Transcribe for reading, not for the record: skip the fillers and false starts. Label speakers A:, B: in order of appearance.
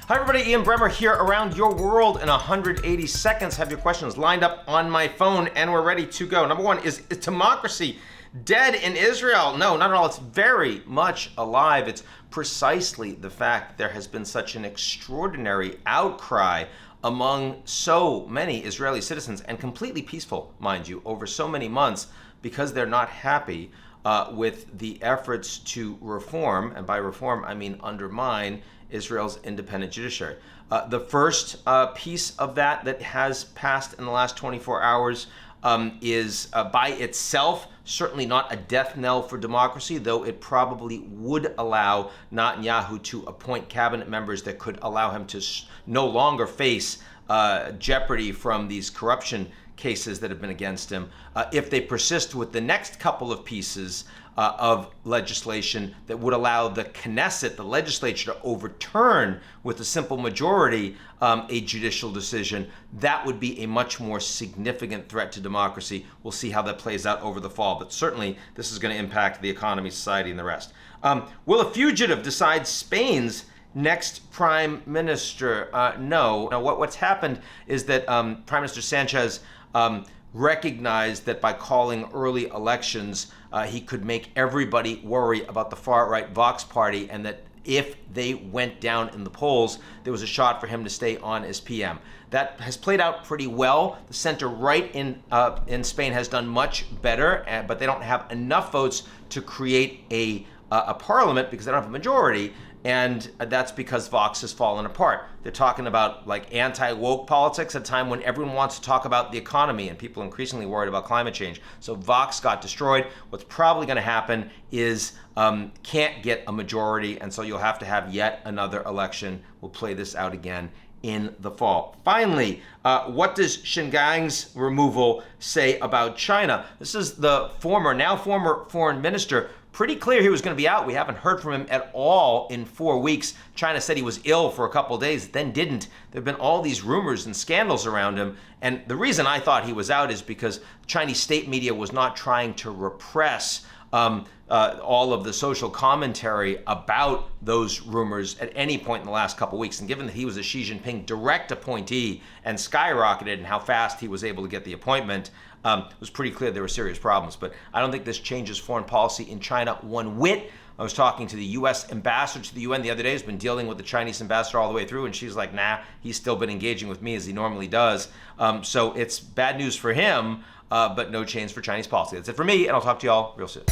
A: Hi everybody, Ian Bremmer here around your world in 180 seconds. Have your questions lined up on my phone and we're ready to go. Number one, is democracy dead in Israel? No, not at all. It's very much alive. It's precisely the fact that there has been such an extraordinary outcry among so many Israeli citizens, and completely peaceful, mind you, over so many months, because they're not happy with the efforts to reform, and by reform I mean undermine, Israel's independent judiciary. The first piece of that has passed in the last 24 hours is by itself certainly not a death knell for democracy, though it probably would allow Netanyahu to appoint cabinet members that could allow him to no longer face jeopardy from these corruption cases that have been against him. If they persist with the next couple of pieces of legislation that would allow the Knesset, the legislature, to overturn with a simple majority a judicial decision, that would be a much more significant threat to democracy. We'll see how that plays out over the fall, but certainly this is going to impact the economy, society, and the rest. Will a fugitive decide Spain's next prime minister? No. Now, what's happened is that Prime Minister Sanchez recognized that by calling early elections, he could make everybody worry about the far-right Vox party, and that if they went down in the polls, there was a shot for him to stay on as PM. That has played out pretty well. The center-right in Spain has done much better, but they don't have enough votes to create a parliament because they don't have a majority. And that's because Vox has fallen apart. They're talking about like anti-woke politics at a time when everyone wants to talk about the economy and people are increasingly worried about climate change. So Vox got destroyed. What's probably going to happen is can't get a majority, and so you'll have to have yet another election. We'll play this out again in the fall. Finally, what does Qin Gang's removal say about China? This is the now former foreign minister. Pretty clear he was going to be out. We haven't heard from him at all in 4 weeks. China said he was ill for a couple of days, then didn't. There have been all these rumors and scandals around him. And the reason I thought he was out is because Chinese state media was not trying to repress all of the social commentary about those rumors at any point in the last couple of weeks. And given that he was a Xi Jinping direct appointee and skyrocketed and how fast he was able to get the appointment, it was pretty clear there were serious problems. But I don't think this changes foreign policy in China one whit. I was talking to the US ambassador to the UN the other day, who's been dealing with the Chinese ambassador all the way through, and she's like, nah, he's still been engaging with me as he normally does. So it's bad news for him, but no change for Chinese policy. That's it for me, and I'll talk to y'all real soon.